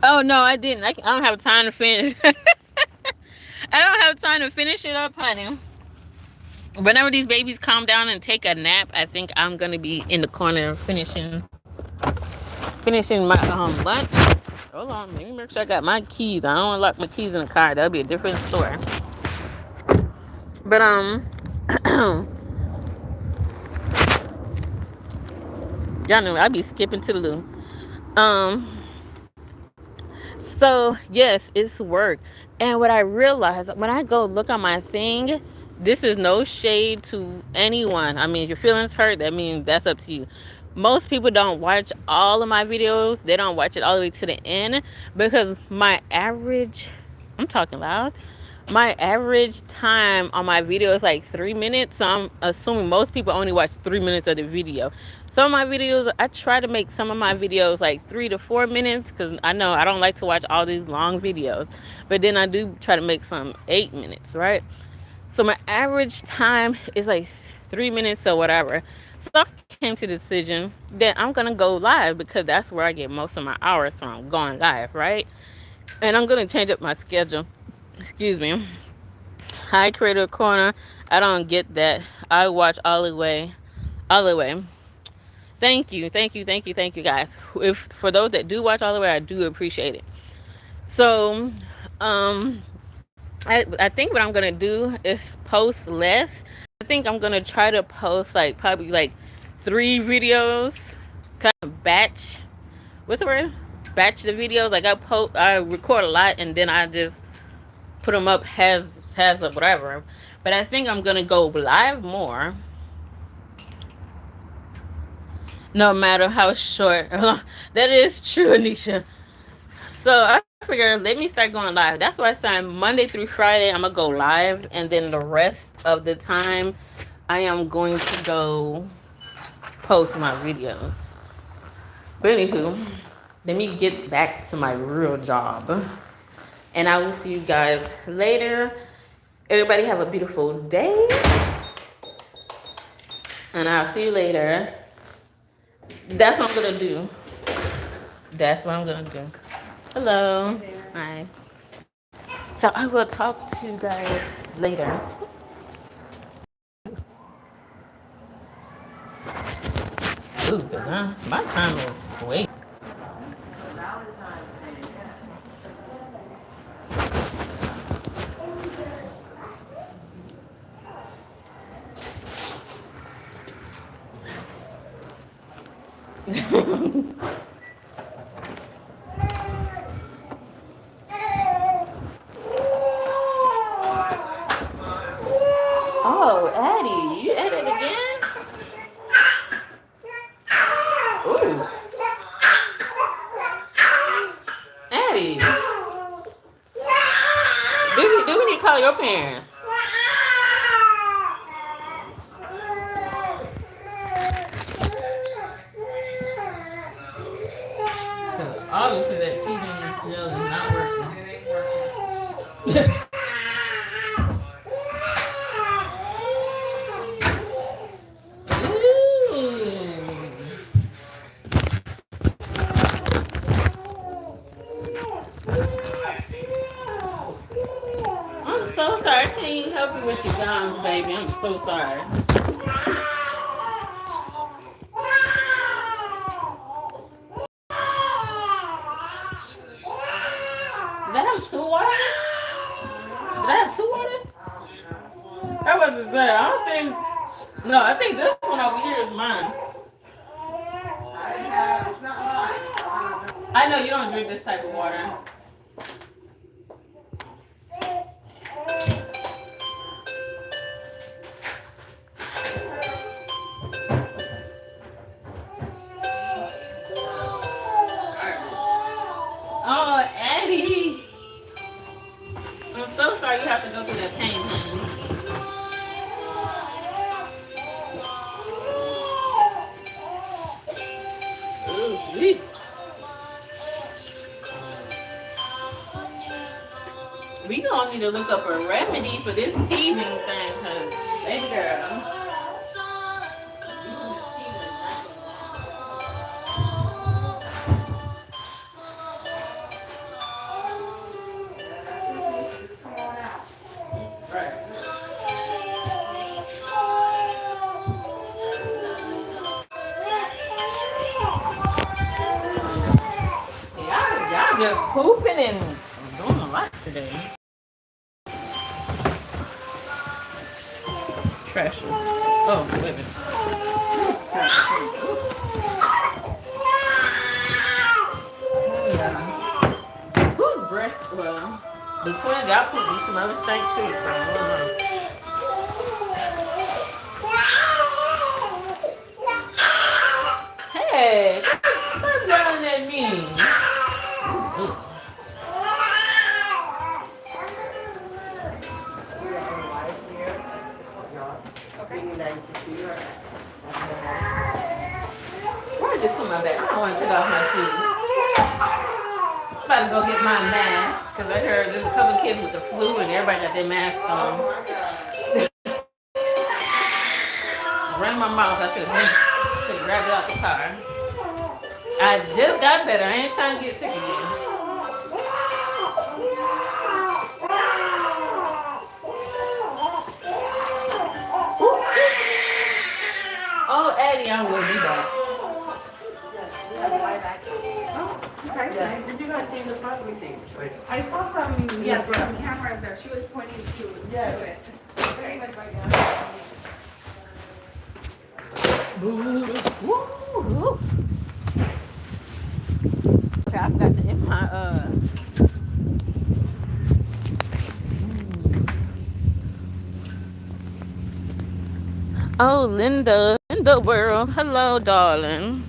oh no, I didn't. I don't have time to finish. I don't have time to finish it up, honey. Whenever these babies calm down and take a nap, I think I'm gonna be in the corner finishing my lunch. Hold on, let me make sure I got my keys. I don't unlock my keys in the car. That'll be a different story. But y'all know I be skipping to the loo. So yes, it's work. And what I realized when I go look on my thing, this is no shade to anyone. I mean, if your feelings hurt, that means that's up to you. Most people don't watch all of my videos. They don't watch it all the way to the end because my average, I'm talking loud, my average time on my video is like 3 minutes. So I'm assuming most people only watch 3 minutes of the video. Some of my videos, I try to make some of my videos like 3 to 4 minutes because I know I don't like to watch all these long videos. But then I do try to make some 8 minutes, right? So my average time is like 3 minutes or whatever. So I came to the decision that I'm going to go live because that's where I get most of my hours from, going live, right? And I'm going to change up my schedule. Excuse me. Hi, Creator Corner. I don't get that. I watch all the way. Thank you, guys. If for those that do watch all the way, I do appreciate it. So, I think what I'm gonna do is post less. I think I'm gonna try to post like probably like 3 videos, kind of batch. What's the word? Batch the videos. Like I record a lot and then I just put them up has of whatever. But I think I'm gonna go live more. No matter how short. That is true, Anisha. So I figured let me start going live. That's why I said Monday through Friday I'm gonna go live, and then the rest of the time I am going to go post my videos. But anywho, let me get back to my real job. And I will see you guys later. Everybody have a beautiful day. And I'll see you later. That's what I'm gonna do. Hello. Hi. So I will talk to you guys later. Ooh, cause my time is way. Oh, Addie, you ate it again? Ooh. Addie, do we need to call your parents? Obviously that TV gel is not working. It ain't working. I'm so sorry. I can't even help you with your gums, baby. I'm so sorry. I was to say, I don't think. No, I think this one over here is mine. I know you don't drink this type of water. Oh, Eddie. I'm so sorry you have to go through that pain, honey. Ooh, we gonna need to look up a remedy for this teething thing, cause baby girl. Y'all just pooping and doing a lot today. Trash. Oh, wait a minute. Yeah. Who's breath? Well, the twins, y'all put me some other things too, so I don't know. Hey, stop yelling at me. Why just put my back? I don't want to take off my shoes. I'm about to go get my mask because I heard there's a couple kids with the flu and everybody got their mask on. Run my mouth. I should have grabbed it out the car. I just got better. I ain't trying to get sick again. Oh, Eddie, I will be back. Okay. Did you guys see the front? Let me see. Wait. I saw some from cameras there. She was pointing to it. Very much right now. Woo. Okay, I forgot to hit my Oh, Linda in the world. Hello, darling.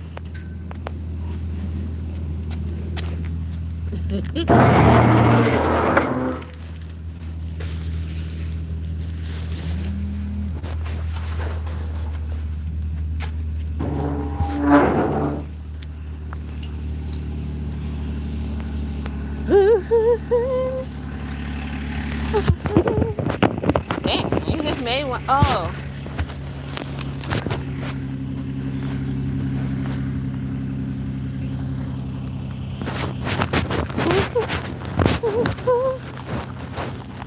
Damn, you just made one. Oh.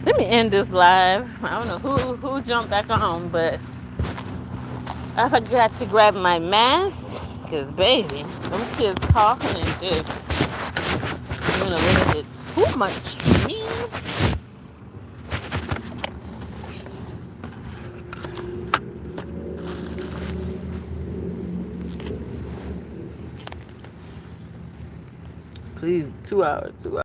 Let me end this live. I don't know who jumped back on, but I forgot to grab my mask. Because, baby, them kids talking and just doing a little bit too much for me. Please, 2 hours.